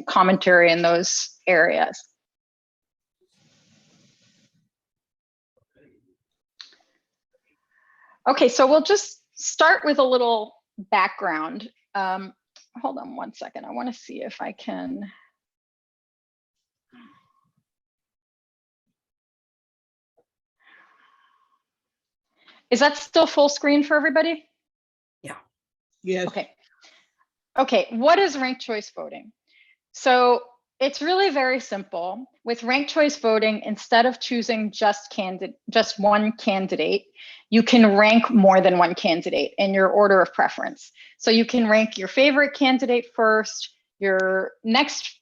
commentary in those areas. Okay, so we'll just start with a little background. Hold on one second. I want to see if I can. Is that still full screen for everybody? Yeah. Yes. Okay. Okay, what is ranked choice voting? So it's really very simple. With ranked choice voting, instead of choosing just one candidate, you can rank more than one candidate in your order of preference. So you can rank your favorite candidate first, your next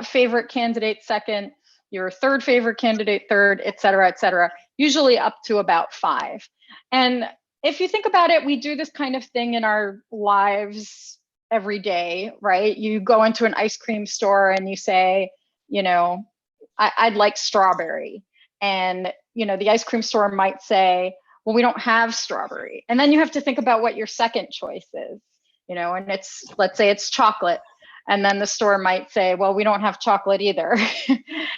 favorite candidate second, your third favorite candidate third, et cetera, usually up to about 5. And if you think about it, we do this kind of thing in our lives every day, right? You go into an ice cream store and you say, you know, I'd like strawberry. And, you know, the ice cream store might say, well, we don't have strawberry. And then you have to think about what your second choice is, you know, and it's, let's say it's chocolate. And then the store might say, well, we don't have chocolate either.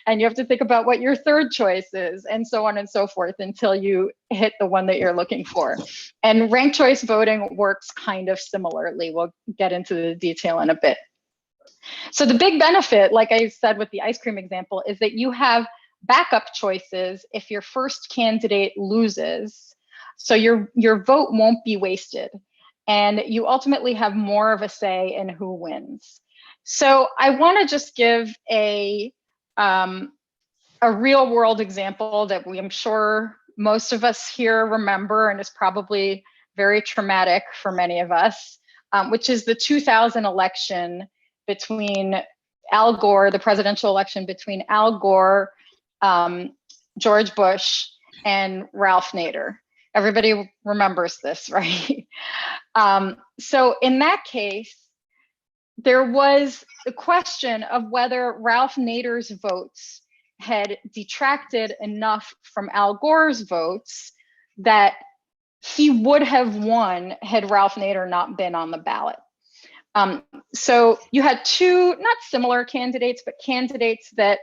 And you have to think about what your third choice is, and so on and so forth until you hit the one that you're looking for. And ranked choice voting works kind of similarly. We'll get into the detail in a bit. So the big benefit, like I said with the ice cream example, is that you have backup choices if your first candidate loses. So your vote won't be wasted. And you ultimately have more of a say in who wins. So I want to just give a real world example that I'm sure most of us here remember and is probably very traumatic for many of us, which is the 2000 election between Al Gore, the presidential election between Al Gore, George Bush, and Ralph Nader. Everybody remembers this, right? So in that case, there was the question of whether Ralph Nader's votes had detracted enough from Al Gore's votes that he would have won had Ralph Nader not been on the ballot. So you had two, not similar candidates, but candidates that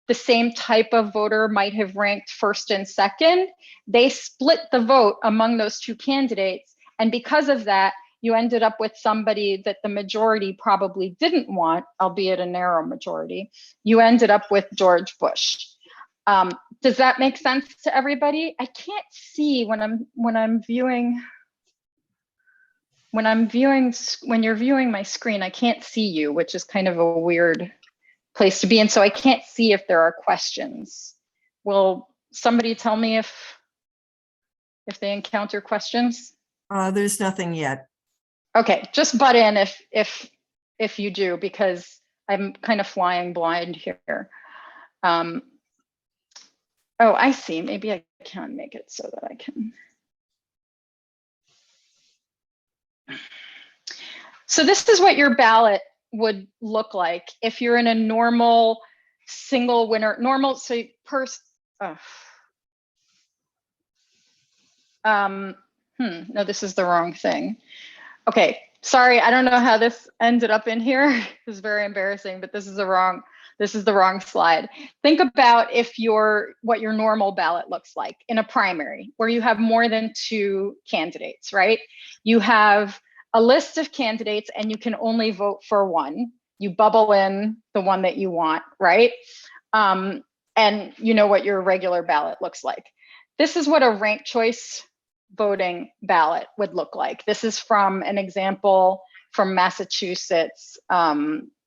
the same type of voter might have ranked first and second. They split the vote among those two candidates. And because of that, you ended up with somebody that the majority probably didn't want, albeit a narrow majority. You ended up with George Bush. Does that make sense to everybody? I can't see when you're viewing my screen, I can't see you, which is kind of a weird place to be in. So I can't see if there are questions. Will somebody tell me if they encounter questions? There's nothing yet. Okay, just butt in if you do, because I'm kind of flying blind here. Oh, I see. Maybe I can make it so that I can. So this is what your ballot would look like if you're in a normal single winner, normal, so no, this is the wrong thing. Okay, sorry, I don't know how this ended up in here. This is very embarrassing, but this is the wrong slide. Think about what your normal ballot looks like in a primary where you have more than 2 candidates, right? You have a list of candidates and you can only vote for one. You bubble in the one that you want, right? And you know what your regular ballot looks like. This is what a ranked choice voting ballot would look like. This is from an example from Massachusetts,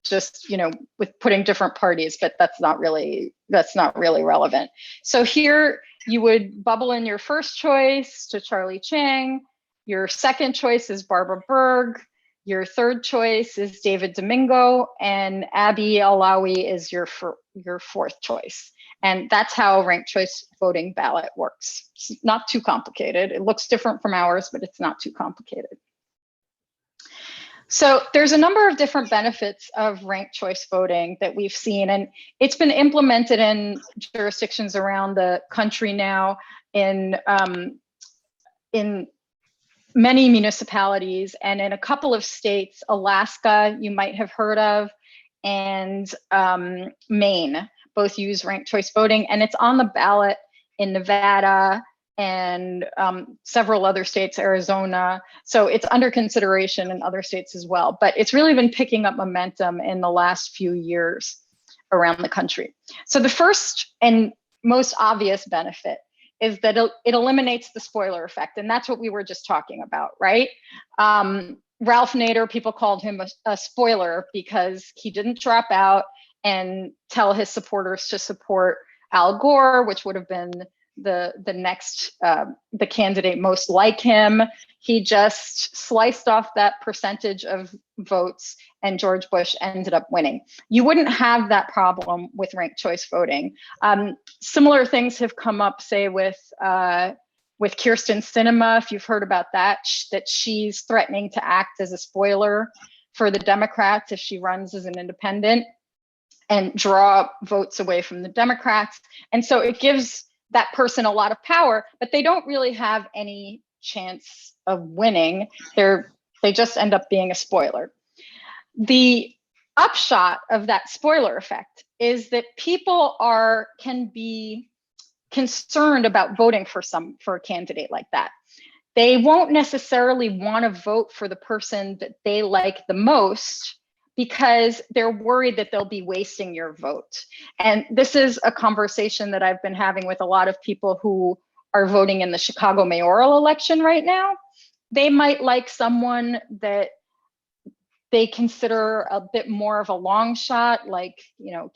just, you know, with putting different parties, but that's not really relevant. So here you would bubble in your first choice to Charlie Chang. Your second choice is Barbara Berg. Your third choice is David Domingo, and Abby Alawi is your fourth choice. And that's how ranked choice voting ballot works. It's not too complicated. It looks different from ours, but it's not too complicated. So there's a number of different benefits of ranked choice voting that we've seen, and it's been implemented in jurisdictions around the country now in many municipalities, and in a couple of states. Alaska, you might have heard of, and Maine both use ranked choice voting, and it's on the ballot in Nevada and several other states, Arizona. So it's under consideration in other states as well. But it's really been picking up momentum in the last few years around the country. So the first and most obvious benefit is that it eliminates the spoiler effect. And that's what we were just talking about, right? Ralph Nader, people called him a spoiler because he didn't drop out and tell his supporters to support Al Gore, which would have been the next, the candidate most like him. He just sliced off that percentage of votes and George Bush ended up winning. You wouldn't have that problem with ranked choice voting. Similar things have come up, say, with Kyrsten Sinema, if you've heard about that, that she's threatening to act as a spoiler for the Democrats if she runs as an independent and draw votes away from the Democrats. And so it gives that person a lot of power, but they don't really have any chance of winning. They just end up being a spoiler. The upshot of that spoiler effect is that people can be concerned about voting for a candidate like that. They won't necessarily want to vote for the person that they like the most because they're worried that they'll be wasting your vote. And this is a conversation that I've been having with a lot of people who are voting in the Chicago mayoral election right now. They might like someone that they consider a bit more of a long shot, like,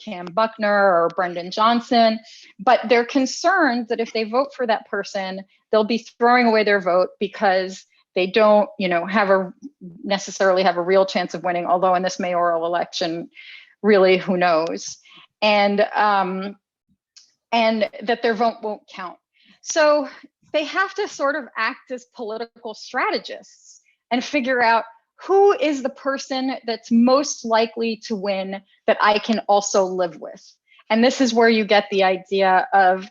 Cam Buckner or Brendan Johnson, but they're concerned that if they vote for that person, they'll be throwing away their vote because they don't, necessarily have a real chance of winning. Although in this mayoral election, really, who knows? And that their vote won't count. So they have to sort of act as political strategists and figure out who is the person that's most likely to win that I can also live with. And this is where you get the idea of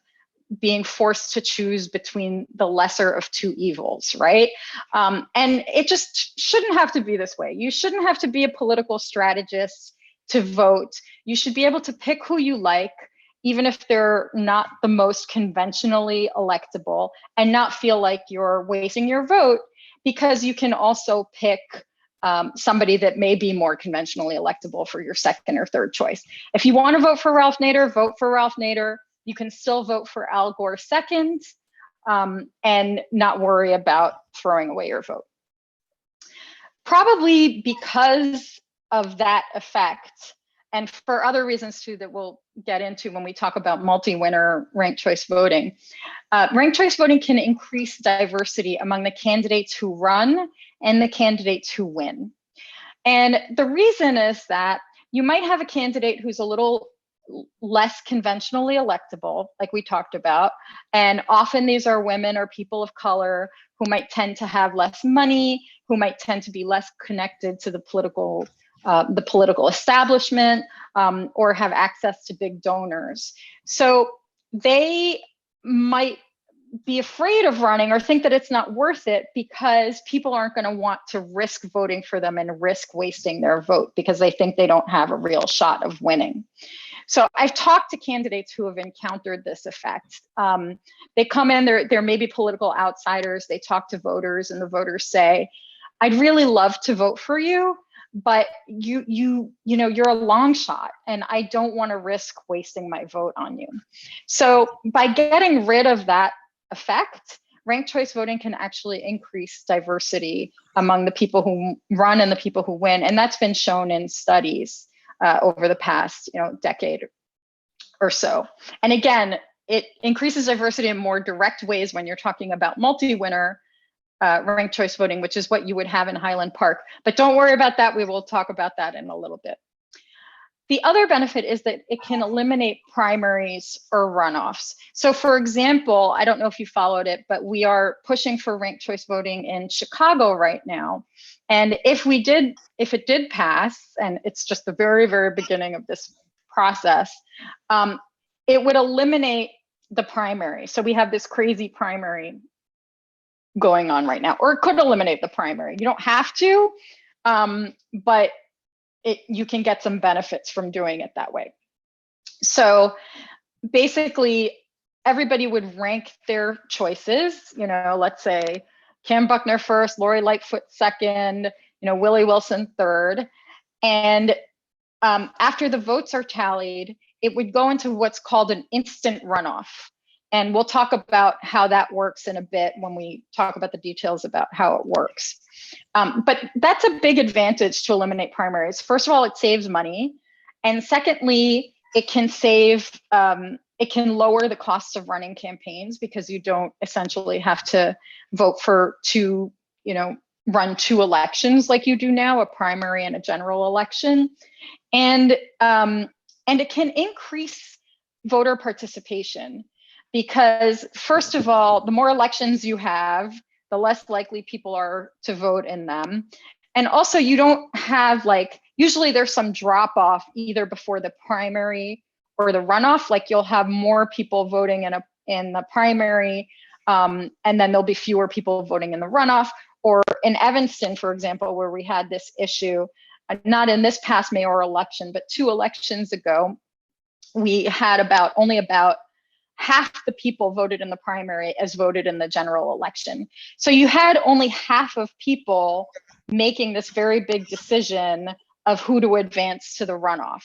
being forced to choose between the lesser of two evils, right? And it just shouldn't have to be this way. You shouldn't have to be a political strategist to vote. You should be able to pick who you like, even if they're not the most conventionally electable, and not feel like you're wasting your vote, because you can also pick somebody that may be more conventionally electable for your second or third choice. If you want to vote for Ralph Nader, vote for Ralph Nader. You can still vote for Al Gore second, and not worry about throwing away your vote. Probably because of that effect, and for other reasons too that we'll get into when we talk about multi-winner ranked choice voting. Ranked choice voting can increase diversity among the candidates who run and the candidates who win. And the reason is that you might have a candidate who's a little less conventionally electable, like we talked about. And often these are women or people of color who might tend to have less money, who might tend to be less connected to the political establishment, or have access to big donors. So they might be afraid of running or think that it's not worth it because people aren't going to want to risk voting for them and risk wasting their vote because they think they don't have a real shot of winning. So I've talked to candidates who have encountered this effect. They come in, they're maybe political outsiders. They talk to voters and the voters say, I'd really love to vote for you, but you're a long shot and I don't want to risk wasting my vote on you. So by getting rid of that effect, ranked choice voting can actually increase diversity among the people who run and the people who win. And that's been shown in studies over the past decade or so. And again, it increases diversity in more direct ways when you're talking about multi-winner ranked choice voting, which is what you would have in Highland Park. But don't worry about that. We will talk about that in a little bit. The other benefit is that it can eliminate primaries or runoffs. So for example, I don't know if you followed it, but we are pushing for ranked choice voting in Chicago right now. And if it did pass, and it's just the very, very beginning of this process, it would eliminate the primary. So we have this crazy primary going on right now, or it could eliminate the primary. You don't have to, but you can get some benefits from doing it that way. So basically, everybody would rank their choices. Let's say Cam Buckner first, Lori Lightfoot second, Willie Wilson third. And after the votes are tallied, it would go into what's called an instant runoff. And we'll talk about how that works in a bit when we talk about the details about how it works. But that's a big advantage to eliminate primaries. First of all, it saves money. And secondly, it can it can lower the cost of running campaigns because you don't essentially have to vote for run two elections like you do now, a primary and a general election. And it can increase voter participation because, first of all, the more elections you have, the less likely people are to vote in them. And also, you don't have usually there's some drop off either before the primary or the runoff. You'll have more people voting in the primary, and then there'll be fewer people voting in the runoff. Or in Evanston, for example, where we had this issue, not in this past mayoral election, but 2 elections ago, we had only about half the people voted in the primary as voted in the general election. So you had only half of people making this very big decision of who to advance to the runoff.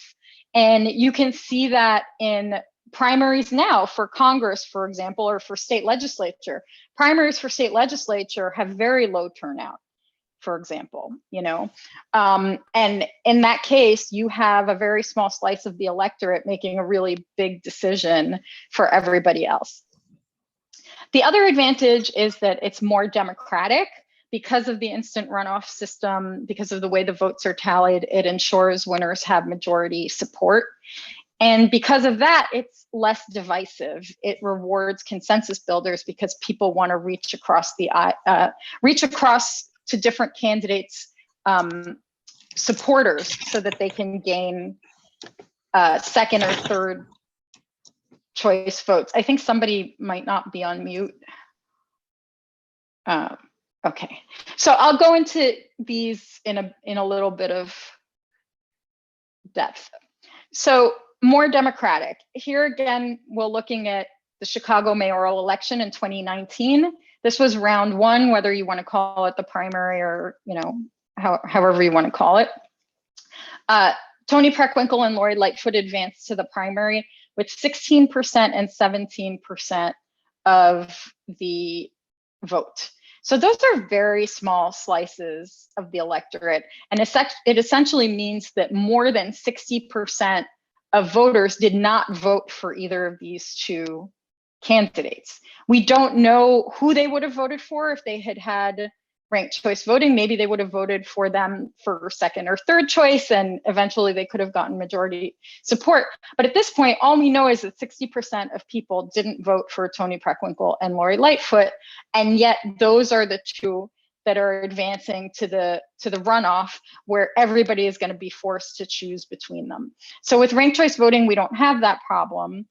And you can see that in primaries now for Congress, for example, or for state legislature. Primaries for state legislature have very low turnout, for example, and in that case, you have a very small slice of the electorate making a really big decision for everybody else. The other advantage is that it's more democratic because of the instant runoff system, because of the way the votes are tallied. It ensures winners have majority support. And because of that, it's less divisive. It rewards consensus builders because people want to reach across to different candidates' supporters so that they can gain second or third choice votes. I think somebody might not be on mute. Okay, so I'll go into these in a little bit of depth. So more democratic. Here again, we're looking at the Chicago mayoral election in 2019. This was round 1, whether you want to call it the primary or however you want to call it. Toni Preckwinkle and Lori Lightfoot advanced to the primary with 16% and 17% of the vote. So those are very small slices of the electorate. And it essentially means that more than 60% of voters did not vote for either of these 2 candidates. We don't know who they would have voted for if they had ranked choice voting. Maybe they would have voted for them for second or third choice, and eventually they could have gotten majority support. But at this point, all we know is that 60% of people didn't vote for Toni Preckwinkle and Lori Lightfoot, and yet those are the 2 that are advancing to the runoff, where everybody is going to be forced to choose between them. So with ranked choice voting, we don't have that problem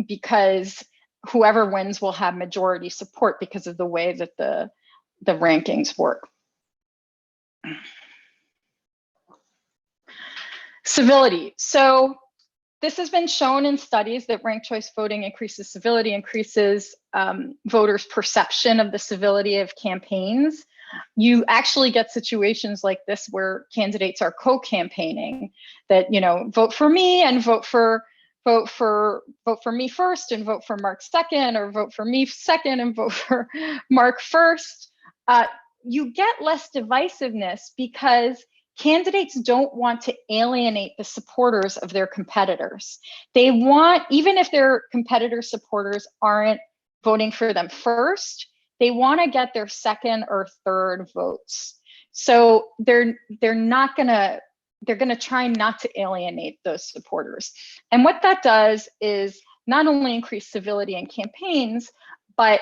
because whoever wins will have majority support because of the way that the rankings work. Civility. So this has been shown in studies that ranked choice voting increases civility, increases voters' perception of the civility of campaigns. You actually get situations like this where candidates are co-campaigning, that vote for me and vote for me first and vote for Mark second, or vote for me second and vote for Mark first. You get less divisiveness because candidates don't want to alienate the supporters of their competitors. They want, even if their competitor supporters aren't voting for them first, they want to get their second or third votes. So they're going to try not to alienate those supporters. And what that does is not only increase civility in campaigns, but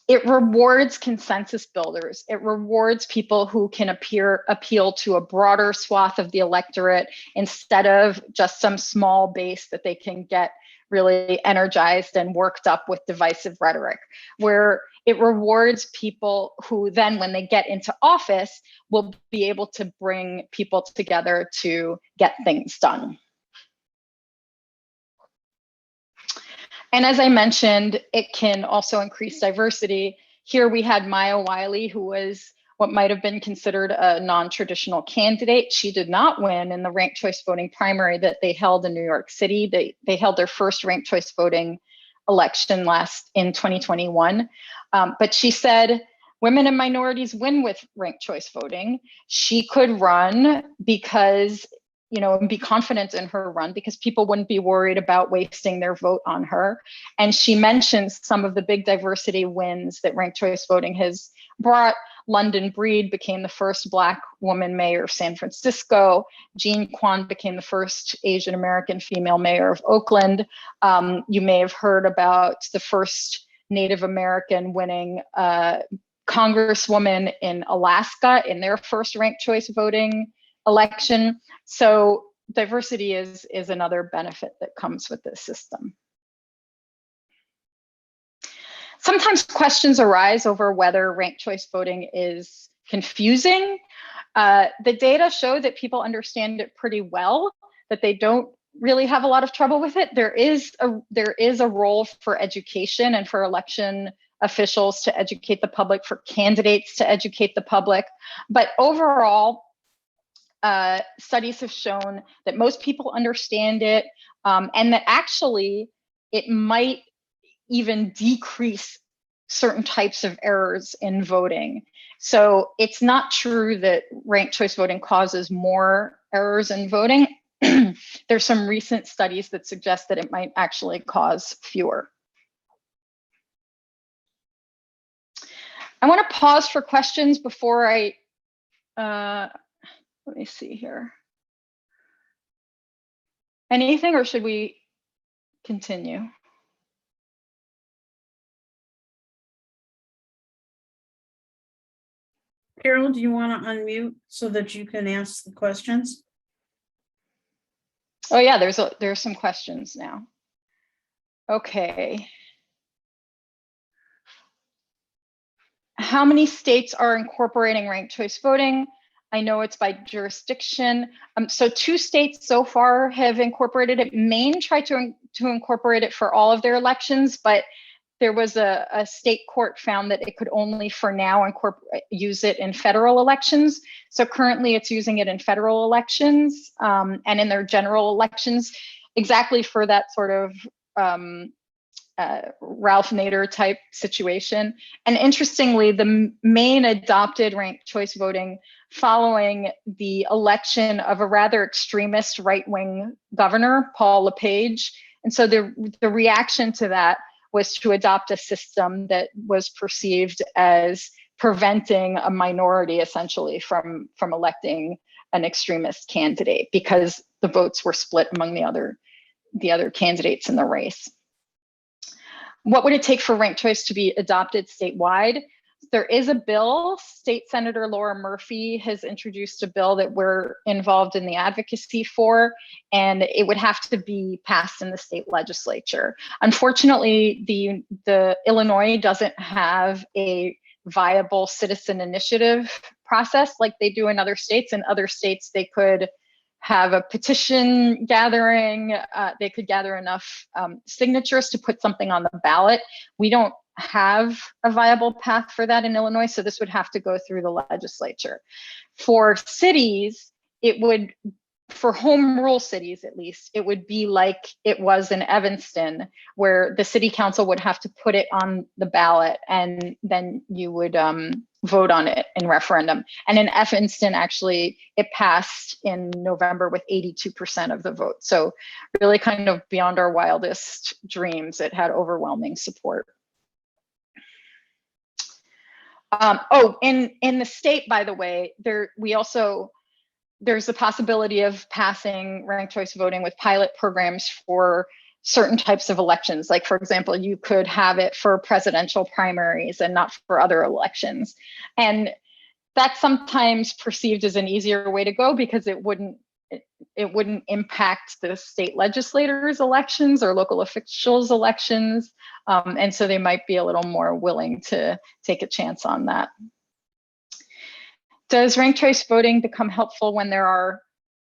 it rewards consensus builders. It rewards people who can appeal to a broader swath of the electorate instead of just some small base that they can get really energized and worked up with divisive rhetoric, where it rewards people who then, when they get into office, will be able to bring people together to get things done. And as I mentioned, it can also increase diversity. Here we had Maya Wiley, who was what might have been considered a non-traditional candidate. She did not win in the ranked choice voting primary that they held in New York City. They held their first ranked choice voting election in 2021. But she said, women and minorities win with ranked choice voting. She could run because, and be confident in her run because people wouldn't be worried about wasting their vote on her. And she mentions some of the big diversity wins that ranked choice voting has brought. London Breed became the first Black woman mayor of San Francisco. Jean Quan became the first Asian American female mayor of Oakland. You may have heard about the first Native American winning Congresswoman in Alaska in their first ranked choice voting election. So diversity is another benefit that comes with this system. Sometimes questions arise over whether ranked choice voting is confusing. The data show that people understand it pretty well, that they don't really have a lot of trouble with it. There is a role for education and for election officials to educate the public, for candidates to educate the public. But overall, studies have shown that most people understand it, and that actually it might even decrease certain types of errors in voting. So it's not true that ranked choice voting causes more errors in voting. There's some recent studies that suggest that it might actually cause fewer. I want to pause for questions before I, let me see here. Anything, or should we continue? Carol, do you want to unmute so that you can ask the questions? Oh yeah, there's some questions now. Okay. How many states are incorporating ranked choice voting? I know it's by jurisdiction. So 2 states so far have incorporated it. Maine tried to incorporate it for all of their elections, but there was a state court found that it could only for now use it in federal elections. So currently it's using it in federal elections and in their general elections, exactly for that sort of Ralph Nader type situation. And interestingly, the Maine adopted ranked choice voting following the election of a rather extremist right-wing governor, Paul LePage. And so the reaction to that was to adopt a system that was perceived as preventing a minority essentially from electing an extremist candidate because the votes were split among the other candidates in the race. What would it take for ranked choice to be adopted statewide? There is a bill. State Senator Laura Murphy has introduced a bill that we're involved in the advocacy for, and it would have to be passed in the state legislature. Unfortunately, the Illinois doesn't have a viable citizen initiative process like they do in other states. In other states, they could have a petition gathering. They could gather enough signatures to put something on the ballot. We don't have a viable path for that in Illinois, so this would have to go through the legislature. For cities, it would, for home rule cities at least, it would be like it was in Evanston, where the city council would have to put it on the ballot and then you would vote on it in referendum. And in Evanston, actually, it passed in November with 82% of the vote. So really kind of beyond our wildest dreams, it had overwhelming support. In the state, by the way, there's the possibility of passing ranked choice voting with pilot programs for certain types of elections. Like, for example, you could have it for presidential primaries and not for other elections. And that's sometimes perceived as an easier way to go because it wouldn't it wouldn't impact the state legislators' elections or local officials' elections. And so they might be a little more willing to take a chance on that. Does ranked choice voting become helpful when there are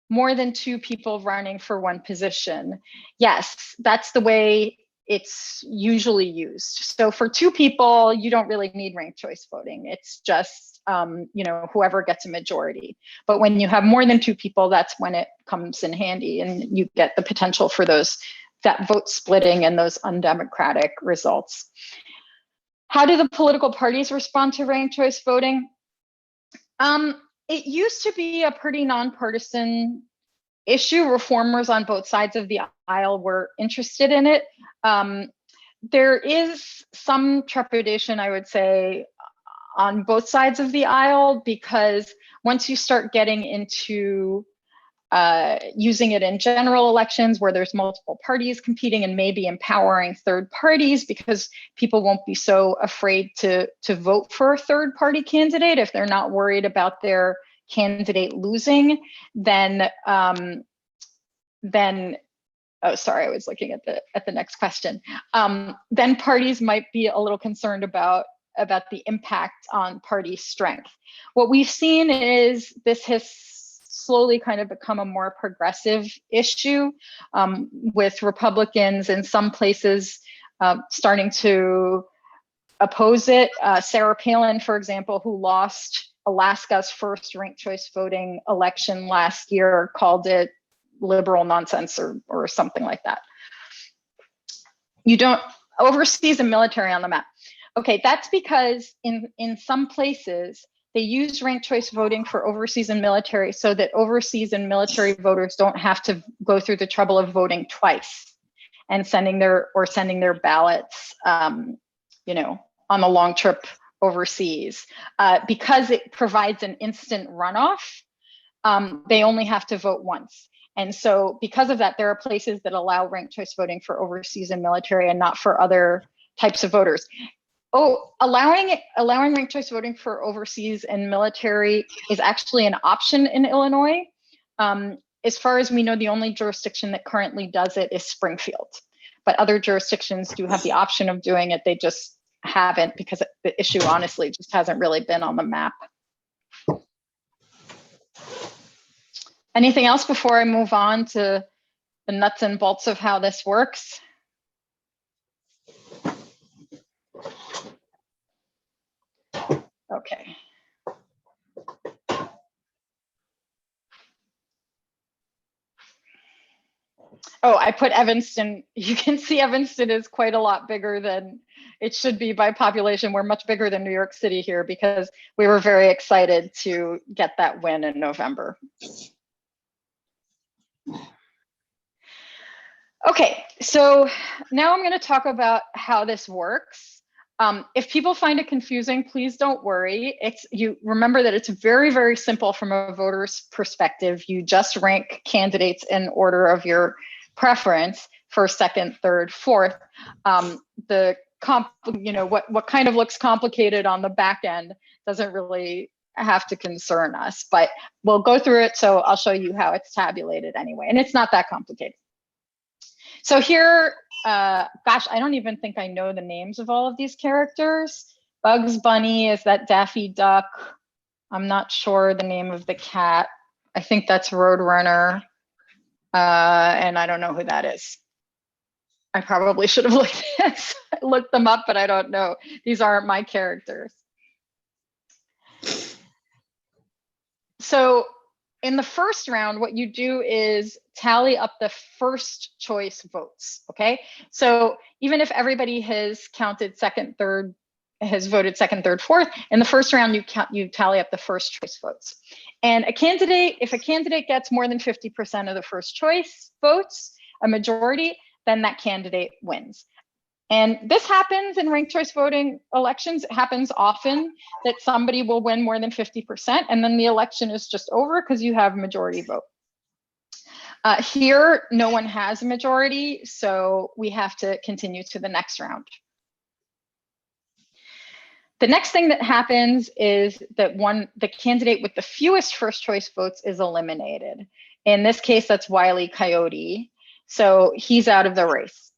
more than 2 people running for one position? Yes, that's the way it's usually used. So for 2 people, you don't really need ranked choice voting. It's just, whoever gets a majority. But when you have more than 2 people, that's when it comes in handy and you get the potential for that vote splitting and those undemocratic results. How do the political parties respond to ranked choice voting? It used to be a pretty nonpartisan issue. Reformers on both sides of the aisle were interested in it. There is some trepidation, I would say, on both sides of the aisle, because once you start getting into using it in general elections where there's multiple parties competing and maybe empowering third parties, because people won't be so afraid to vote for a third party candidate if they're not worried about their candidate losing, then oh, sorry, I was looking at the next question. Then parties might be a little concerned about the impact on party strength. What we've seen is this has slowly kind of become a more progressive issue, with Republicans in some places starting to oppose it. Sarah Palin, for example, who lost Alaska's first ranked choice voting election last year, called it liberal nonsense or something like that. You don't overseas and military on the map. Okay, that's because in some places they use ranked choice voting for overseas and military so that overseas and military voters don't have to go through the trouble of voting twice and sending their ballots, on a long trip overseas. Because it provides an instant runoff, they only have to vote once. And so because of that, there are places that allow ranked choice voting for overseas and military and not for other types of voters. Oh, allowing ranked choice voting for overseas and military is actually an option in Illinois. As far as we know, the only jurisdiction that currently does it is Springfield, but other jurisdictions do have the option of doing it. They just haven't, because the issue honestly just hasn't really been on the map. Anything else before I move on to the nuts and bolts of how this works? Okay. Oh, I put Evanston. You can see Evanston is quite a lot bigger than it should be by population. We're much bigger than New York City here because we were very excited to get that win in November. Okay, so now I'm going to talk about how this works. If people find it confusing, please don't worry. You remember that it's very, very simple from a voter's perspective. You just rank candidates in order of your preference, first, second, third, fourth. What kind of looks complicated on the back end doesn't really have to concern us, but we'll go through it. So I'll show you how it's tabulated anyway, and it's not that complicated. So here, gosh, I don't even think I know the names of all of these characters. Bugs Bunny, is that Daffy Duck? I'm not sure the name of the cat. I think that's Roadrunner. And I don't know who that is. I probably should have looked them up, but I don't know. These aren't my characters. So in the first round, what you do is tally up the first choice votes, okay? So even if everybody has counted second, third, has voted second, third, fourth, in the first round, you tally up the first choice votes. And if a candidate gets more than 50% of the first choice votes, a majority, then that candidate wins. And this happens in ranked choice voting elections. It happens often that somebody will win more than 50%, and then the election is just over because you have a majority vote. Here, no one has a majority, so we have to continue to the next round. The next thing that happens is that the candidate with the fewest first choice votes is eliminated. In this case, that's Wile E. Coyote. So he's out of the race.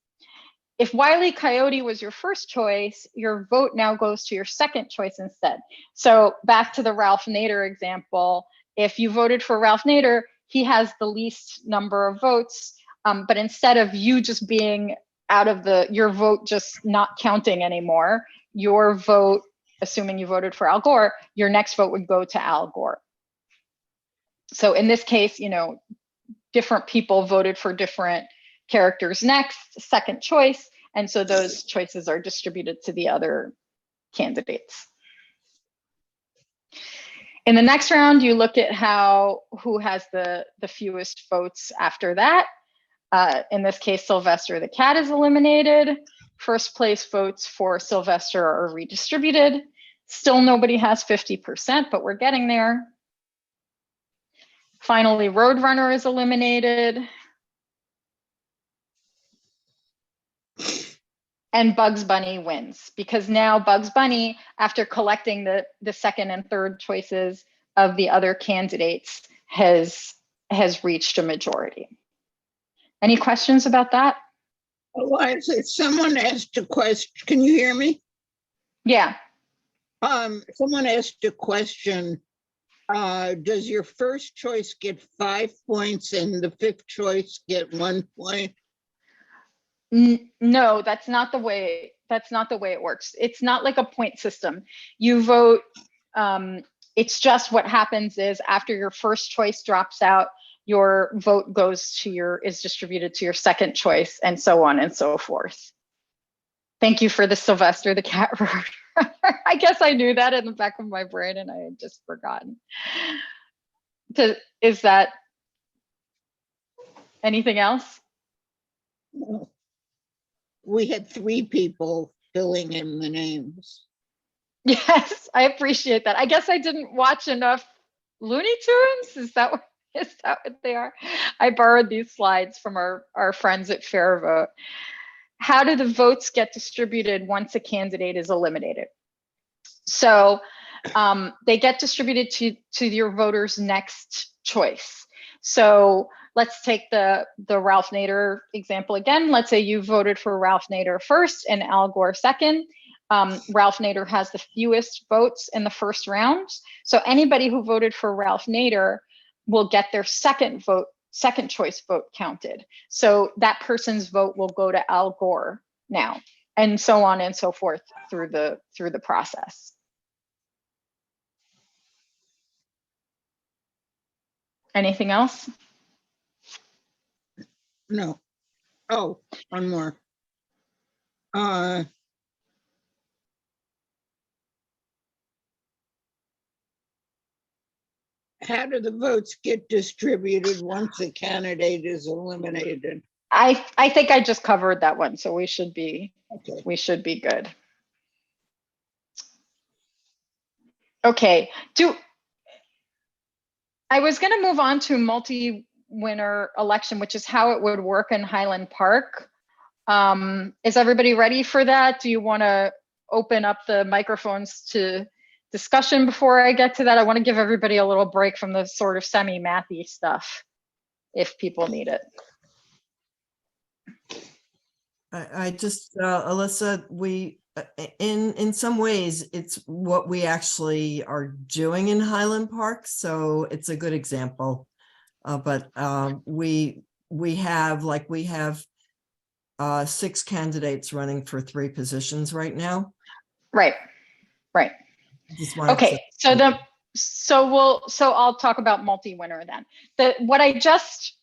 If Wile E. Coyote was your first choice, your vote now goes to your second choice instead. So back to the Ralph Nader example, if you voted for Ralph Nader, he has the least number of votes, but instead of you just being out of your vote just not counting anymore, your vote, assuming you voted for Al Gore, your next vote would go to Al Gore. So in this case, different people voted for different characters next, second choice, and so those choices are distributed to the other candidates. In the next round, you look at who has the fewest votes after that. In this case, Sylvester the cat is eliminated. First place votes for Sylvester are redistributed. Still nobody has 50%, but we're getting there. Finally, Roadrunner is eliminated. And Bugs Bunny wins, because now Bugs Bunny, after collecting the second and third choices of the other candidates, has reached a majority. Any questions about that? Alisa, someone asked a question. Can you hear me? Yeah. Someone asked a question. Does your first choice get 5 points and the fifth choice get 1 point? No, that's not the way it works. It's not like a point system. You vote, it's just what happens is after your first choice drops out, your vote is distributed to your second choice, and so on and so forth. Thank you for the Sylvester the cat road. I guess I knew that in the back of my brain and I had just forgotten. Is that anything else? No. We had 3 people filling in the names. Yes, I appreciate that. I guess I didn't watch enough Looney Tunes. Is that what they are? I borrowed these slides from our friends at Fair Vote. How do the votes get distributed once a candidate is eliminated? So they get distributed to your voters' next choice. So let's take the Ralph Nader example again. Let's say you voted for Ralph Nader first and Al Gore second. Ralph Nader has the fewest votes in the first round. So anybody who voted for Ralph Nader will get their second choice vote counted. So that person's vote will go to Al Gore now, and so on and so forth through the process. Anything else? No. Oh, one more. How do the votes get distributed once a candidate is eliminated? I think I just covered that one, so we should be good. Okay. I was going to move on to multi-winner election, which is how it would work in Highland Park. Is everybody ready for that? Do you want to open up the microphones to discussion before I get to that? I want to give everybody a little break from the sort of semi-mathy stuff if people need it. I just, Alisa, we, in some ways, it's what we actually are doing in Highland Park. So it's a good example. But we have 6 candidates running for 3 positions right now. Right. Okay, so I'll talk about multi-winner then. What I just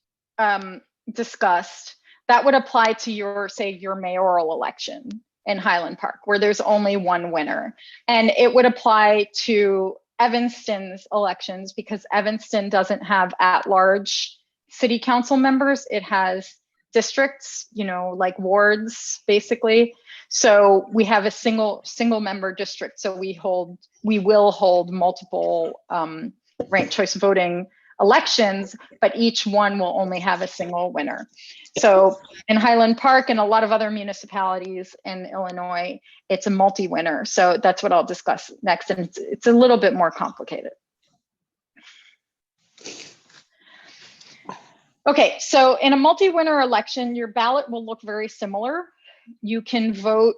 discussed, that would apply to your mayoral election in Highland Park, where there's only one winner. And it would apply to Evanston's elections because Evanston doesn't have at-large city council members. It has districts, like wards, basically. So we have a single member district. So we will hold multiple ranked choice voting elections, but each one will only have a single winner. So in Highland Park and a lot of other municipalities in Illinois, it's a multi-winner. So that's what I'll discuss next. And it's a little bit more complicated. Okay, so in a multi-winner election, your ballot will look very similar. You can vote,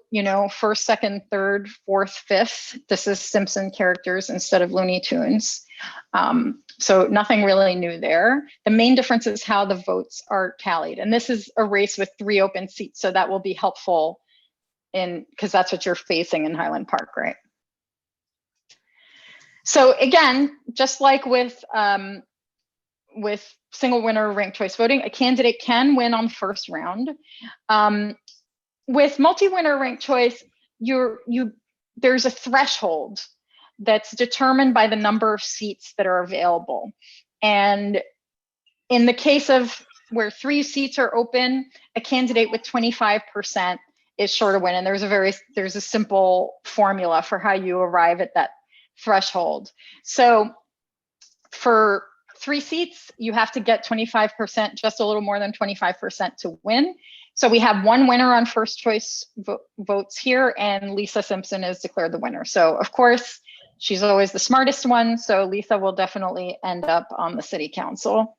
first, second, third, fourth, fifth. This is Simpson characters instead of Looney Tunes. So nothing really new there. The main difference is how the votes are tallied. And this is a race with 3 open seats. So that will be helpful because that's what you're facing in Highland Park, right? So again, just like with single winner ranked choice voting, a candidate can win on first round. With multi-winner ranked choice, there's a threshold that's determined by the number of seats that are available. And in the case of where 3 seats are open, a candidate with 25% is sure to win. And there's a simple formula for how you arrive at that threshold. So for 3 seats, you have to get 25%, just a little more than 25% to win. So we have 1 winner on first choice votes here, and Lisa Simpson is declared the winner. So of course, she's always the smartest one. So Lisa will definitely end up on the city council.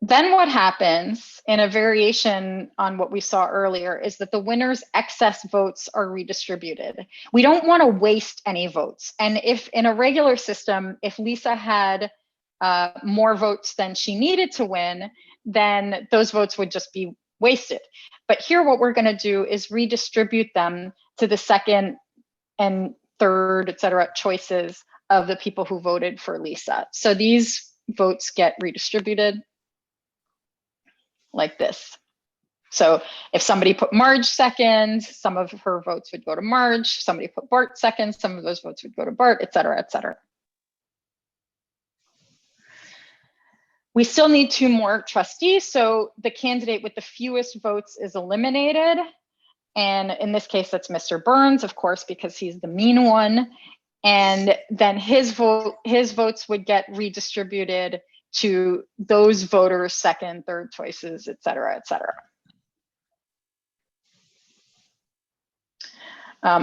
Then what happens in a variation on what we saw earlier is that the winner's excess votes are redistributed. We don't want to waste any votes. And if in a regular system, if Lisa had more votes than she needed to win, then those votes would just be wasted. But here what we're going to do is redistribute them to the second and third, et cetera, choices of the people who voted for Lisa. So these votes get redistributed like this. So if somebody put Marge second, some of her votes would go to Marge. Somebody put Bart second, some of those votes would go to Bart, et cetera, et cetera. We still need 2 more trustees. So the candidate with the fewest votes is eliminated. And in this case, that's Mr. Burns, of course, because he's the mean one. And then his votes would get redistributed to those voters' second, third choices, et cetera, et cetera.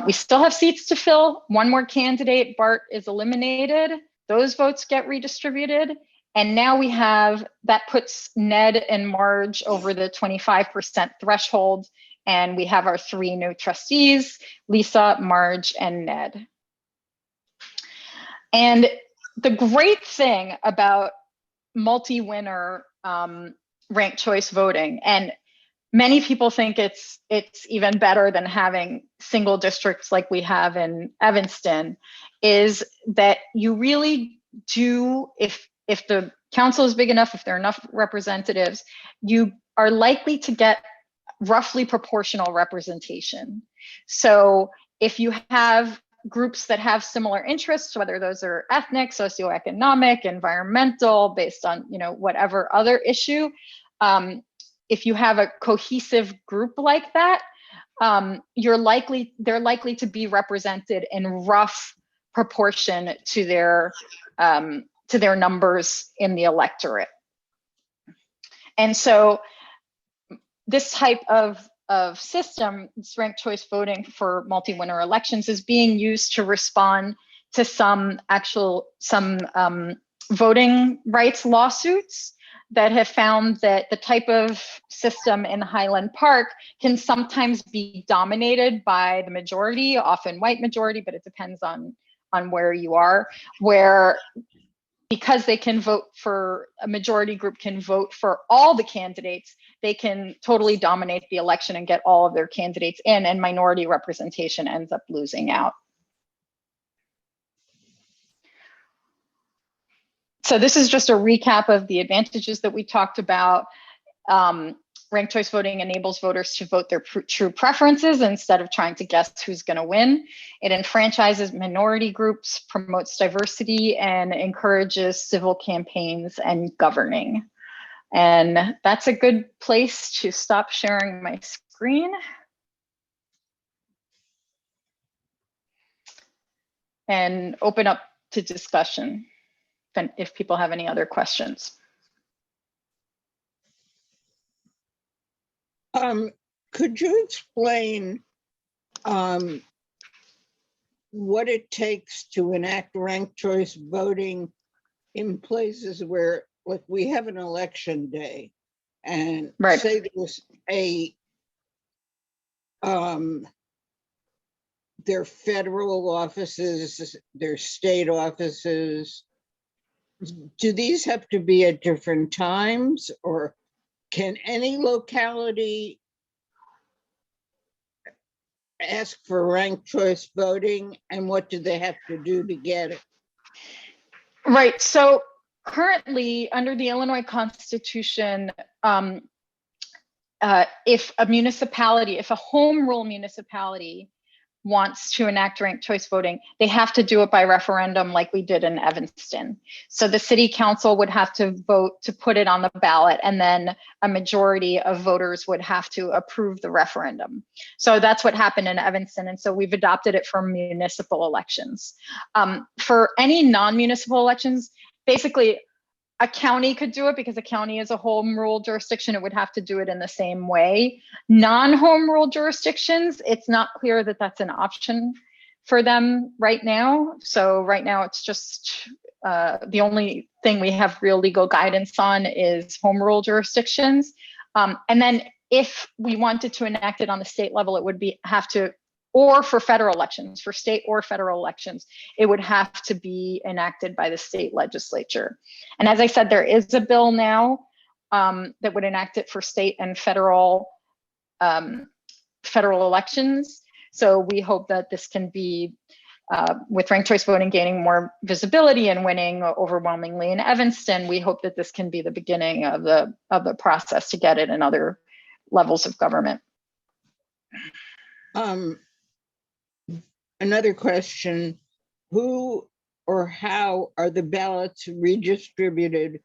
We still have seats to fill. 1 more candidate, Bart, is eliminated. Those votes get redistributed. And now we have, that puts Ned and Marge over the 25% threshold. And we have our 3 new trustees, Lisa, Marge, and Ned. And the great thing about multi-winner ranked choice voting, and many people think it's even better than having single districts like we have in Evanston, is that you really do, if the council is big enough, if there are enough representatives, you are likely to get roughly proportional representation. So if you have groups that have similar interests, whether those are ethnic, socioeconomic, environmental, based on whatever other issue, if you have a cohesive group like that, they're likely to be represented in rough proportion to their numbers in the electorate. And so this type of system, this ranked choice voting for multi-winner elections, is being used to respond to some voting rights lawsuits that have found that the type of system in Highland Park can sometimes be dominated by the majority, often white majority, but it depends on where you are, where because they can vote for, a majority group can vote for all the candidates, they can totally dominate the election and get all of their candidates in, and minority representation ends up losing out. So this is just a recap of the advantages that we talked about. Ranked choice voting enables voters to vote their true preferences instead of trying to guess who's going to win. It enfranchises minority groups, promotes diversity, and encourages civil campaigns and governing. And that's a good place to stop sharing my screen. And open up to discussion if people have any other questions. Could you explain what it takes to enact ranked choice voting in places where, like, we have an election day and Right. say there's their federal offices, their state offices, do these have to be at different times, or can any locality ask for ranked choice voting, and what do they have to do to get it? Right. So currently, under the Illinois Constitution, if a home rule municipality wants to enact ranked choice voting, they have to do it by referendum like we did in Evanston. So the city council would have to vote to put it on the ballot, and then a majority of voters would have to approve the referendum. So that's what happened in Evanston. And so we've adopted it for municipal elections. For any non-municipal elections, basically, a county could do it because a county is a home rule jurisdiction. It would have to do it in the same way. Non-home rule jurisdictions, it's not clear that that's an option for them right now. So right now it's just the only thing we have real legal guidance on is home rule jurisdictions. And then if we wanted to enact it on the state level, it would have to, or for federal elections, for state or federal elections, it would have to be enacted by the state legislature. And as I said, there is a bill now that would enact it for state and federal elections. So we hope that this can be, with ranked choice voting gaining more visibility and winning overwhelmingly in Evanston, we hope that this can be the beginning of the process to get it in other levels of government. Another question, who or how are the ballots redistributed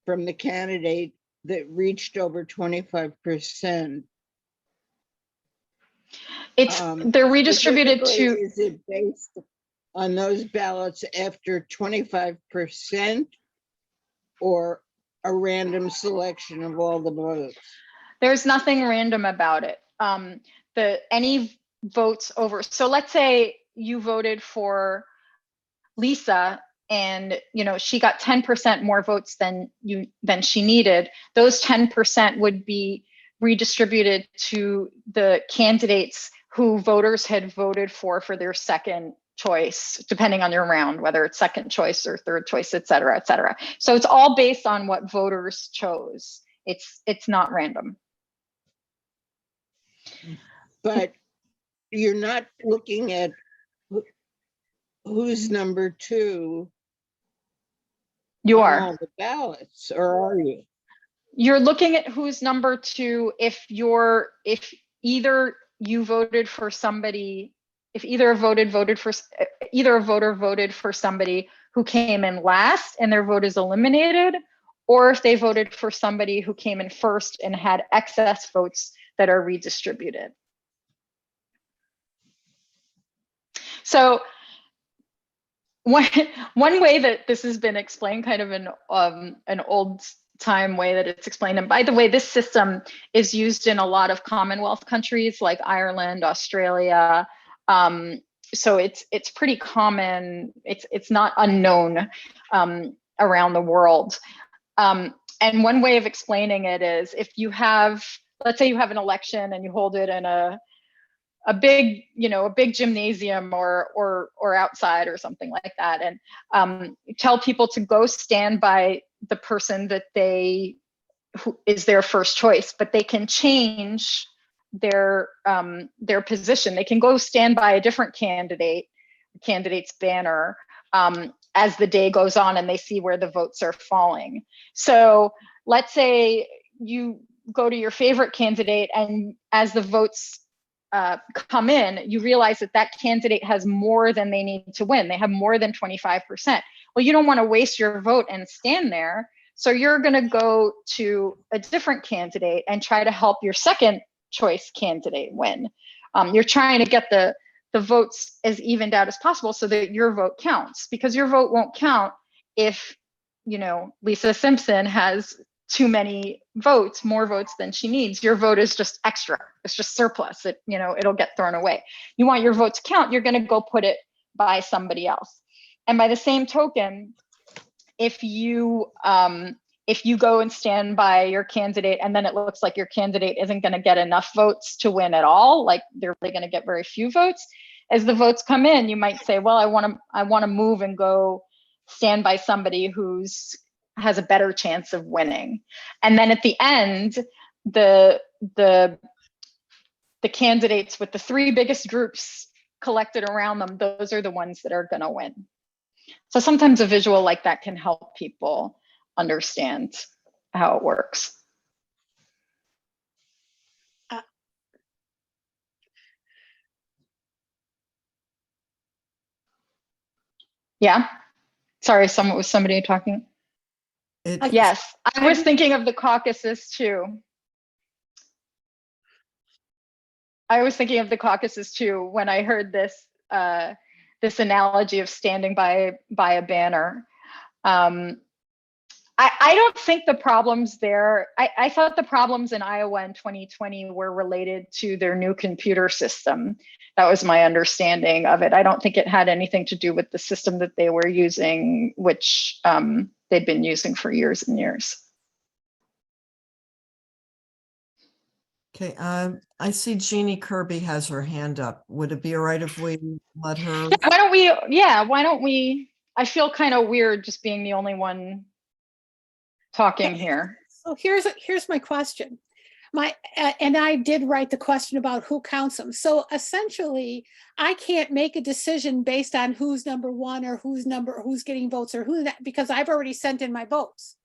from the candidate that reached over 25%? They're redistributed to. Is it based on those ballots after 25% or a random selection of all the votes? There's nothing random about it. Any votes over, so let's say you voted for Lisa and she got 10% more votes than she needed. Those 10% would be redistributed to the candidates who voters had voted for their second choice, depending on your round, whether it's second choice or third choice, et cetera, et cetera. So it's all based on what voters chose. It's not random. But you're not looking at who's number two. You on are. all the ballots, or are you? You're looking at who's number two if either you voted for somebody, if either a voter voted for somebody who came in last and their vote is eliminated, or if they voted for somebody who came in first and had excess votes that are redistributed. So one way that this has been explained, kind of an old time way that it's explained, and by the way, this system is used in a lot of Commonwealth countries like Ireland, Australia. So it's pretty common. It's not unknown around the world. And one way of explaining it is if you have, let's say you have an election and you hold it in a big gymnasium or outside or something like that, and tell people to go stand by the person that who is their first choice, but they can change their position. They can go stand by a different candidate's banner as the day goes on and they see where the votes are falling. So let's say you go to your favorite candidate, and as the votes come in, you realize that candidate has more than they need to win. They have more than 25%. Well, you don't want to waste your vote and stand there. So you're going to go to a different candidate and try to help your second choice candidate win. You're trying to get the votes as evened out as possible so that your vote counts, because your vote won't count if, Lisa Simpson has too many votes, more votes than she needs. Your vote is just extra. It's just surplus. It'll get thrown away. You want your vote to count, you're going to go put it by somebody else. And by the same token, if you go and stand by your candidate and then it looks like your candidate isn't going to get enough votes to win at all, like they're really going to get very few votes, as the votes come in, you might say, well, I want to move and go stand by somebody who's has a better chance of winning. And then at the end, the candidates with the 3 biggest groups collected around them, those are the ones that are going to win. So sometimes a visual like that can help people understand how it works. Yeah. Sorry, was somebody talking? Yes, I was thinking of the caucuses too. I was thinking of the caucuses too when I heard this this analogy of standing by a banner. I don't think the problems there, I thought the problems in Iowa in 2020 were related to their new computer system. That was my understanding of it. I don't think it had anything to do with the system that they were using, which they'd been using for years and years. Okay, I see Jeannie Kirby has her hand up. Would it be all right if we let her? Why don't we, I feel kind of weird just being the only one talking here. So here's my question. And I did write the question about who counts them. So essentially, I can't make a decision based on who's number 1 or who's getting votes or who that, because I've already sent in my votes.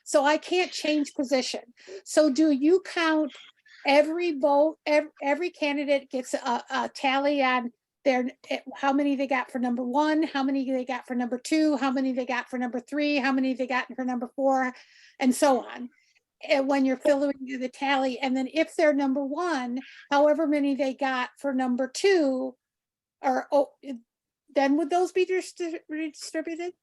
So I can't change position. So do you count every vote, every candidate gets a tally on how many they got for number 1, how many they got for number 2, how many they got for number 3, how many they got for number 4, and so on. And when you're filling the tally, and then if they're number 1, however many they got for number 2, then would those be redistributed?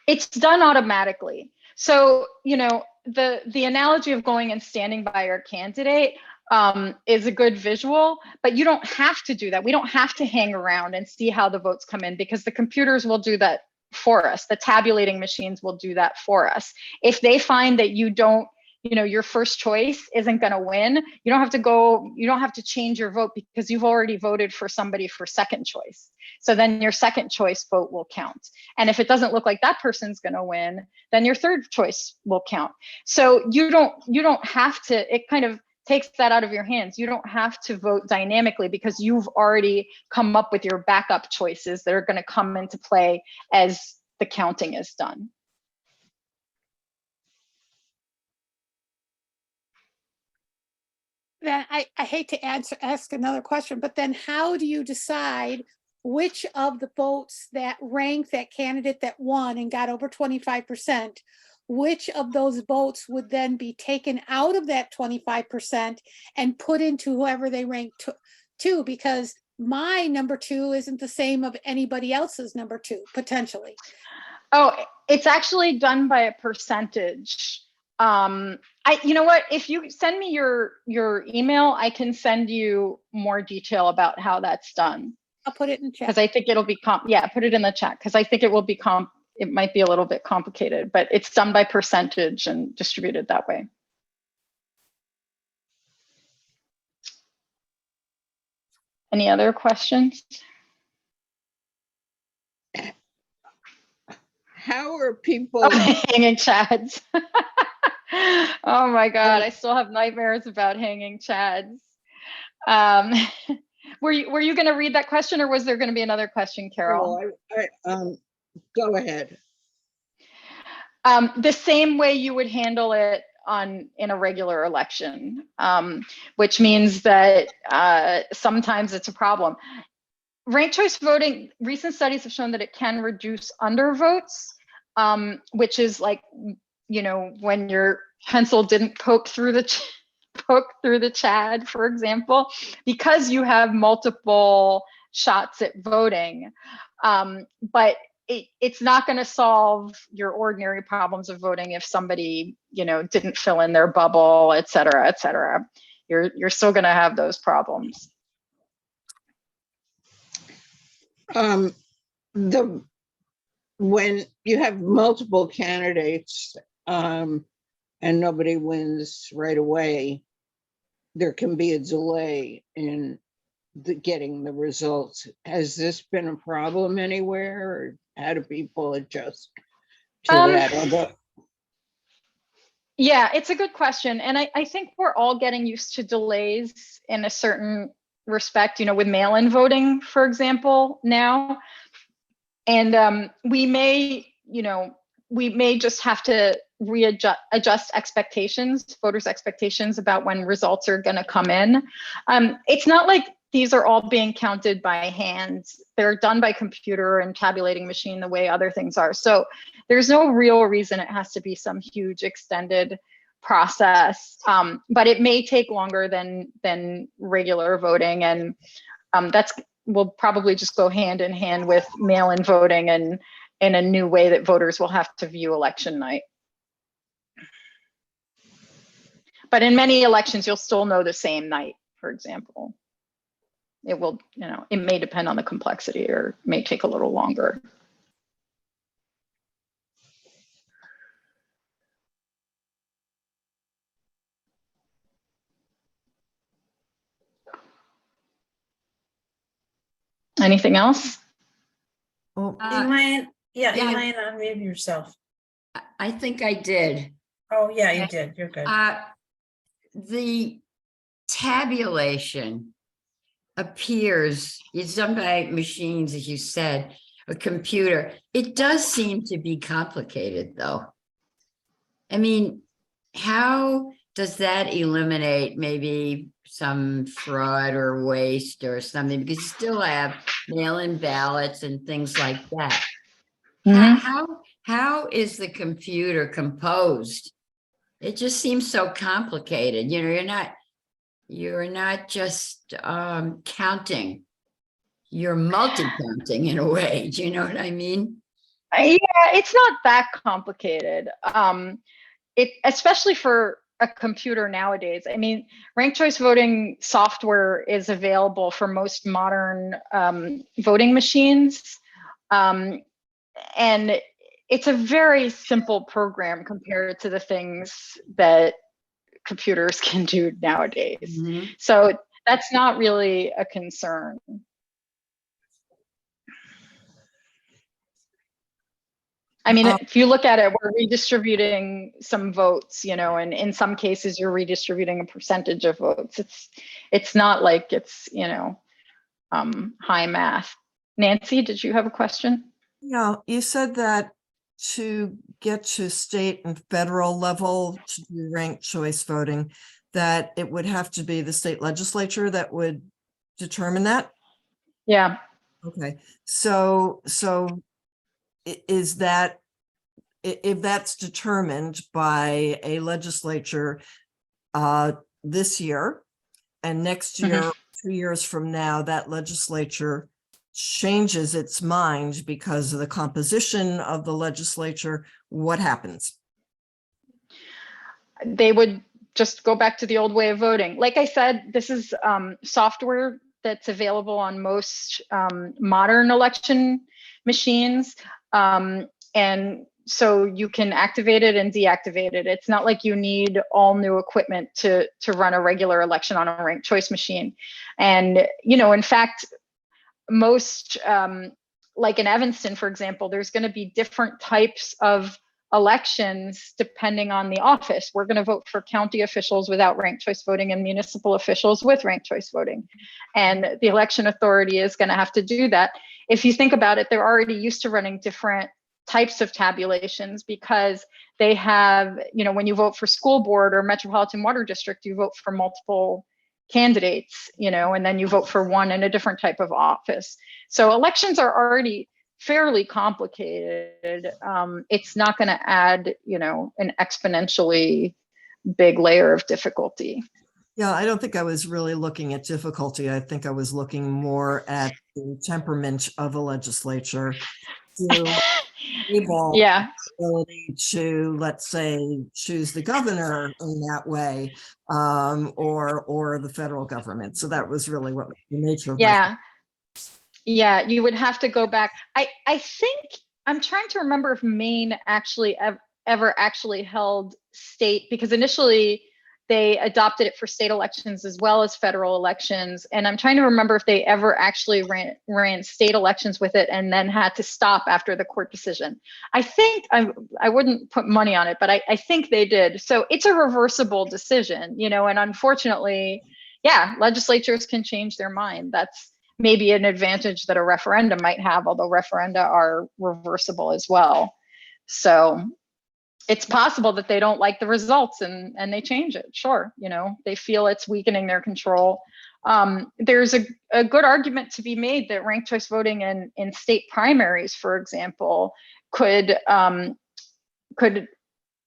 It's done automatically. So, you know, the analogy of going and standing by your candidate is a good visual, but you don't have to do that. We don't have to hang around and see how the votes come in, because the computers will do that for us. The tabulating machines will do that for us. If they find that you don't, you know, your first choice isn't going to win, you don't have to change your vote, because you've already voted for somebody for second choice. So then your second choice vote will count. And if it doesn't look like that person's going to win, then your third choice will count. So you don't have to, it kind of takes that out of your hands. You don't have to vote dynamically, because you've already come up with your backup choices that are going to come into play as the counting is done. Then I hate to ask another question, but then how do you decide which of the votes that rank that candidate that won and got over 25%, which of those votes would then be taken out of that 25% and put into whoever they rank to? Because my number 2 isn't the same of anybody else's number 2, potentially. Oh, it's actually done by a percentage. You know what, if you send me your email, I can send you more detail about how that's done. I'll put it in chat. Because I think it'll be put it in the chat, because I think it will be it might be a little bit complicated, but it's done by percentage and distributed that way. Any other questions? How are people? Oh, hanging chads. Oh my God, I still have nightmares about hanging chads. Were you going to read that question, or was there going to be another question, Carol? Go ahead. The same way you would handle it in a regular election, which means that sometimes it's a problem. Ranked choice voting, recent studies have shown that it can reduce undervotes, which is like, you know, when your pencil didn't poke through the Chad, for example, because you have multiple shots at voting. But it's not going to solve your ordinary problems of voting if somebody, you know, didn't fill in their bubble, et cetera, et cetera. You're still going to have those problems. when you have multiple candidates, and nobody wins right away, there can be a delay in getting the results. Has this been a problem anywhere, or how do people adjust to that? Although, Yeah, it's a good question. And I think we're all getting used to delays in a certain respect, with mail-in voting, for example, now. And we may just have to adjust expectations, voters' expectations about when results are going to come in. It's not like these are all being counted by hand. They're done by computer and tabulating machine the way other things are. So there's no real reason it has to be some huge extended process. But it may take longer than regular voting, and that's will probably just go hand in hand with mail-in voting and in a new way that voters will have to view election night. But in many elections, you'll still know the same night, for example. It will, it may depend on the complexity or may take a little longer. Anything else? Well, Elaine, yeah, yeah. Elaine, unmute yourself. I think I did. Oh, yeah, you did. You're good. The tabulation appears, it's done by machines, as you said, a computer. It does seem to be complicated, though. I mean, how does that eliminate maybe some fraud or waste or something? Because you still have mail-in ballots and things like that. How is the computer composed? It just seems so complicated. You're not just counting. You're multi-counting in a way. Do you know what I mean? Yeah, it's not that complicated. Especially for a computer nowadays. I mean, ranked choice voting software is available for most modern voting machines. And it's a very simple program compared to the things that computers can do nowadays. Mm-hmm. So that's not really a concern. I mean, if you look at it, we're redistributing some votes, and in some cases you're redistributing a percentage of votes. It's not like it's, high math. Nancy, did you have a question? yeah, you said that to get to state and federal level to do ranked choice voting, that it would have to be the state legislature that would determine that? Yeah. Okay, so is that, if that's determined by a legislature this year, and next year, 2 years from now, that legislature changes its mind because of the composition of the legislature, what happens? They would just go back to the old way of voting. Like I said, this is software that's available on most modern election machines. And so you can activate it and deactivate it. It's not like you need all new equipment to run a regular election on a ranked choice machine. And, in fact, most, like in Evanston, for example, there's going to be different types of elections depending on the office. We're going to vote for county officials without ranked choice voting and municipal officials with ranked choice voting. And the election authority is going to have to do that. If you think about it, they're already used to running different types of tabulations because they have, when you vote for school board or metropolitan water district, you vote for multiple candidates, and then you vote for one in a different type of office. So elections are already fairly complicated. It's not going to add, an exponentially big layer of difficulty. Yeah, I don't think I was really looking at difficulty. I think I was looking more at the temperament of a legislature to able Yeah. ability to, let's say, choose the governor in that way, or the federal government. So that was really what the nature of Yeah. Yeah, you would have to go back. I think I'm trying to remember if Maine actually ever actually held state, because initially they adopted it for state elections as well as federal elections. And I'm trying to remember if they ever actually ran state elections with it and then had to stop after the court decision. I think I wouldn't put money on it, but I think they did. So it's a reversible decision, you know, and unfortunately, yeah, legislatures can change their mind. That's maybe an advantage that a referendum might have, although referenda are reversible as well. So it's possible that they don't like the results and they change it. Sure, you know, they feel it's weakening their control. There's a good argument to be made that ranked choice voting in state primaries, for example, could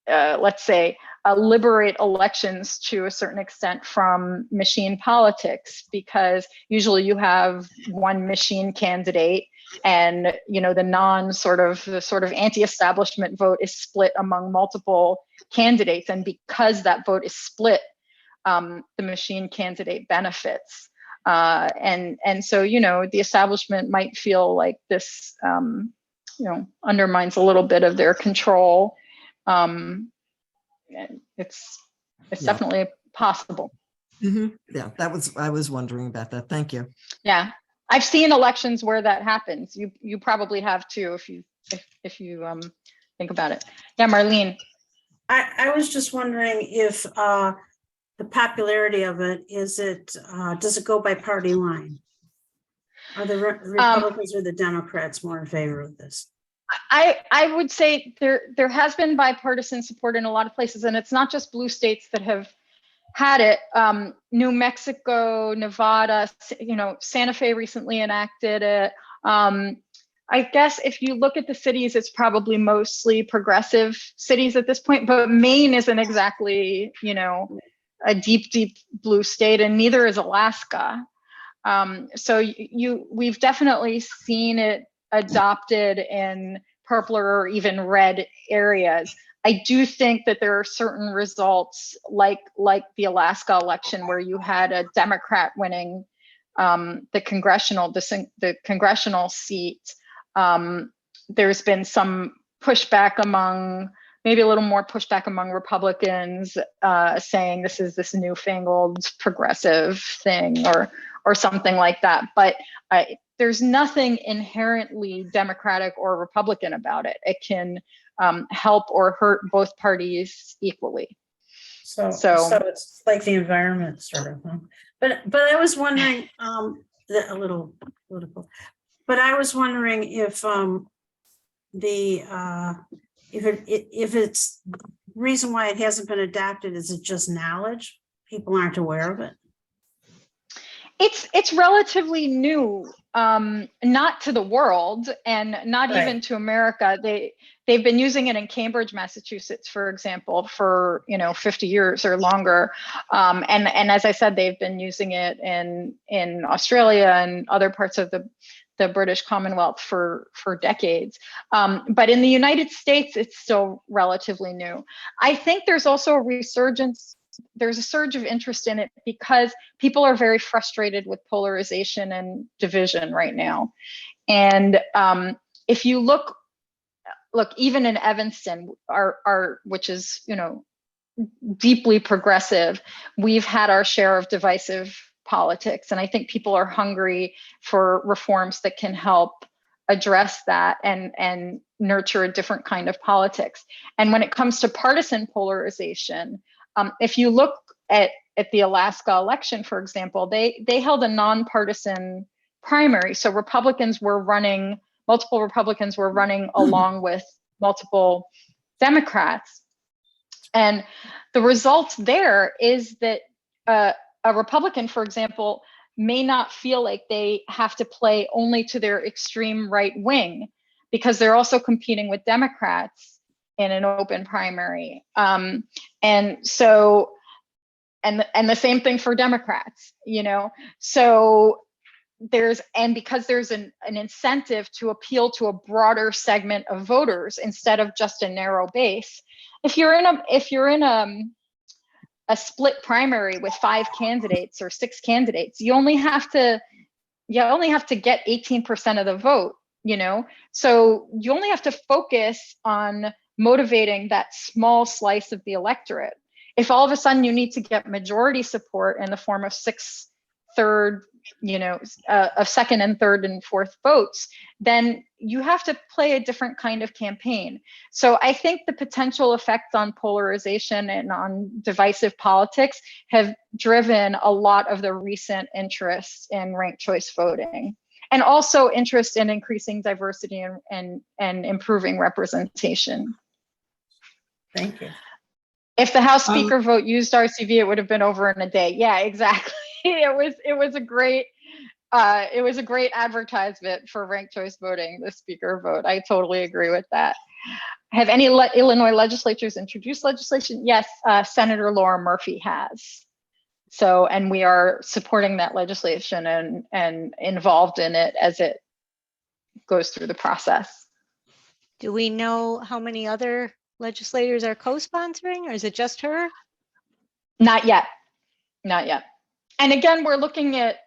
let's say, liberate elections to a certain extent from machine politics, because usually you have one machine candidate, and you know the sort of anti-establishment vote is split among multiple candidates, and because that vote is split, the machine candidate benefits. And so you know the establishment might feel like this you know undermines a little bit of their control. It's Yeah. definitely possible. Yeah, I was wondering about that. Thank you. Yeah, I've seen elections where that happens. You probably have too, if you think about it. Yeah, Marlene. I was just wondering if the popularity of it, does it go by party line? Are the Republicans or the Democrats more in favor of this? I would say there has been bipartisan support in a lot of places, and it's not just blue states that have had it. New Mexico, Nevada, you know, Santa Fe recently enacted it. I guess if you look at the cities, it's probably mostly progressive cities at this point, but Maine isn't exactly, you know, a deep blue state, and neither is Alaska. So we've definitely seen it adopted in purple or even red areas. I do think that there are certain results, like the Alaska election, where you had a Democrat winning the congressional seat. There's been some pushback maybe a little more pushback among Republicans, saying this is this newfangled progressive thing or something like that. But there's nothing inherently Democratic or Republican about it. It can help or hurt both parties equally. So it's like the environment sort of. Huh? But I was wondering, a little political, but I was wondering if if it's reason why it hasn't been adapted, is it just knowledge? People aren't aware of it. It's relatively new, not to the world and not even to America. They've been using it in Cambridge, Massachusetts, for example, for 50 years or longer. And as I said, they've been using it in Australia and other parts of the British Commonwealth for decades. But in the United States, it's still relatively new. I think there's also a resurgence. There's a surge of interest in it because people are very frustrated with polarization and division right now. And if you look even in Evanston, which is deeply progressive, we've had our share of divisive politics, and I think people are hungry for reforms that can help address that and nurture a different kind of politics. And when it comes to partisan polarization, if you look at the Alaska election, for example, they held a nonpartisan primary. So multiple Republicans were running along with multiple Democrats. And the result there is that a Republican, for example, may not feel like they have to play only to their extreme right wing, because they're also competing with Democrats in an open primary. And so, and the same thing for Democrats, so because there's an incentive to appeal to a broader segment of voters instead of just a narrow base. If you're in a split primary with 5 candidates or 6 candidates, you only have to get 18% of the vote So you only have to focus on motivating that small slice of the electorate. If all of a sudden you need to get majority support in the form of of second and third and fourth votes, then you have to play a different kind of campaign. So I think the potential effects on polarization and on divisive politics have driven a lot of the recent interest in ranked choice voting, and also interest in increasing diversity and improving representation. Thank you. If the House Speaker vote used RCV, it would have been over in a day. Yeah, exactly. It was a great advertisement for ranked choice voting, the Speaker vote. I totally agree with that. Have any Illinois legislatures introduced legislation? Yes, Senator Laura Murphy has. So, and we are supporting that legislation and involved in it as it goes through the process. Do we know how many other legislators are co-sponsoring, or is it just her? Not yet. And again, we're looking at,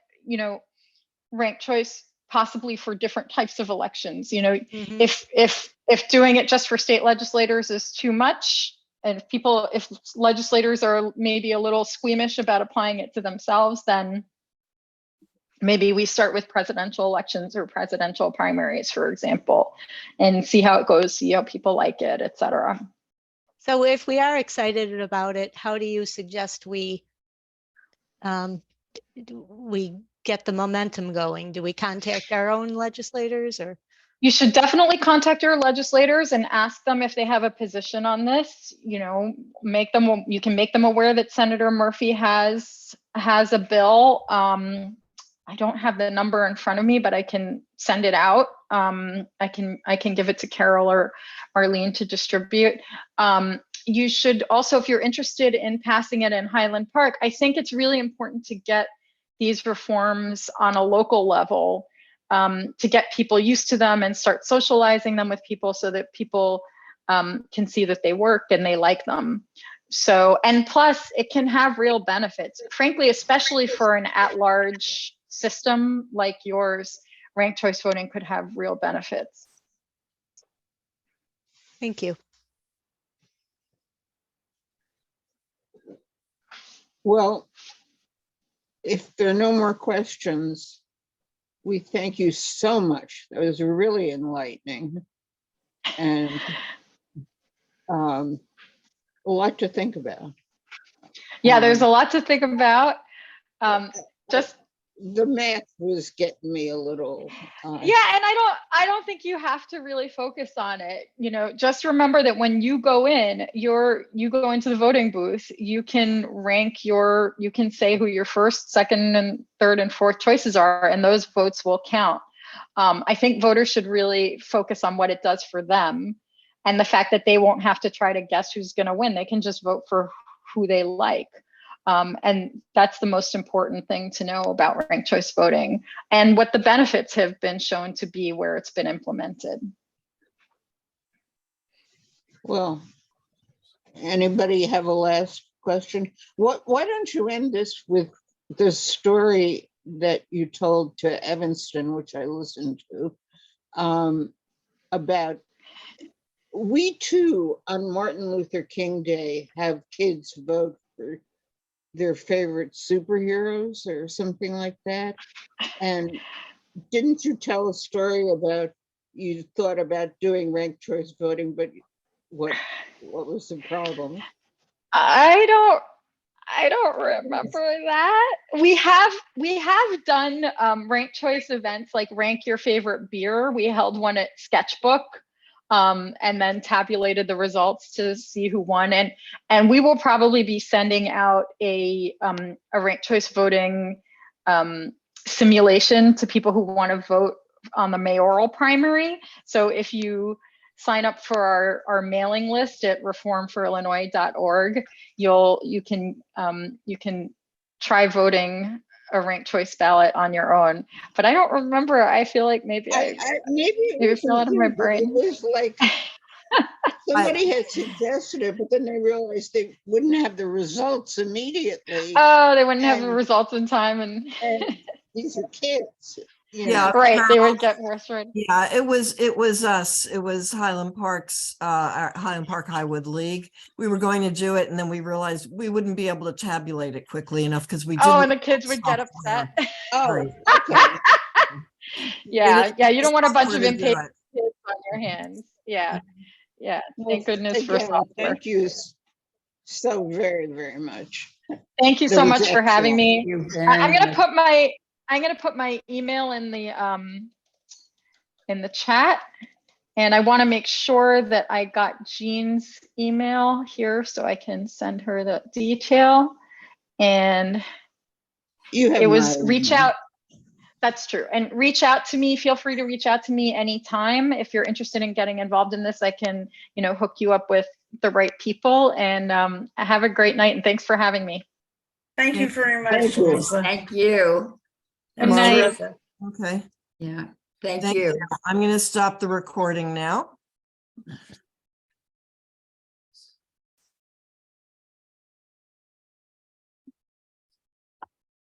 ranked choice possibly for different types of elections. If doing it just for state legislators is too much, and if legislators are maybe a little squeamish about applying it to themselves, then maybe we start with presidential elections or presidential primaries, for example, and see how it goes, see how people like it, et cetera. So if we are excited about it, how do you suggest we get the momentum going? Do we contact our own legislators, or? You should definitely contact your legislators and ask them if they have a position on this. You can make them aware that Senator Murphy has a bill. I don't have the number in front of me, but I can send it out. I can give it to Carol or Arlene to distribute. You should also, if you're interested in passing it in Highland Park, I think it's really important to get these reforms on a local level, to get people used to them and start socializing them with people so that people can see that they work and they like them. So, and plus it can have real benefits, frankly, especially for an at-large system like yours. Ranked choice voting could have real benefits. Thank you. Well, if there are no more questions, we thank you so much. That was really enlightening and a lot to think about. Yeah, there's a lot to think about. Just the math was getting me a little. Yeah, and I don't think you have to really focus on it. Just remember that when you go in, you go into the voting booth, you can you can say who your first, second, and third and fourth choices are, and those votes will count. I think voters should really focus on what it does for them, and the fact that they won't have to try to guess who's going to win. They can just vote for who they like. And that's the most important thing to know about ranked choice voting and what the benefits have been shown to be where it's been implemented. Well, anybody have a last question? Why don't you end this with the story that you told to Evanston, which I listened to, about we too on Martin Luther King Day have kids vote for their favorite superheroes or something like that. And didn't you tell a story about you thought about doing ranked choice voting, but what was the problem? I don't remember that. We have done ranked choice events like rank your favorite beer. We held one at Sketchbook. And then tabulated the results to see who won. And we will probably be sending out a ranked choice voting simulation to people who want to vote on the mayoral primary. So if you sign up for our mailing list at reformforillinois.org, you can try voting a ranked choice ballot on your own. But I don't remember. I feel like maybe it's not in my brain. It was like somebody had suggested it, but then they realized they wouldn't have the results immediately. Oh, they wouldn't have the results in time. And these are kids. Yeah. Right, they would get worse, right? Yeah, it was us. It was Highland Park's, our Highland Park-Highwood League. We were going to do it and then we realized we wouldn't be able to tabulate it quickly enough because we Oh, didn't. and the kids would get software. upset. Oh, Right. okay. Yeah, yeah, you don't want a bunch of Software to do impatient it. kids on your hands. Yeah, yeah, Well, thank goodness for again, software. thank you so very, very much. Thank you That so was much for having excellent. me. You I'm very gonna much. put my email in the chat. And I want to make sure that I got Jean's email here so I can send her the detail. And You have it was my reach email. out. That's true. And reach out to me. Feel free to reach out to me anytime. If you're interested in getting involved in this, I can, hook you up with the right people. And have a great night. And thanks for having me. Thank you very much, Thank you. Lisa. Thank you. That was Good night. terrific. Okay. Yeah, thank Thank you. I'm going to stop the recording now.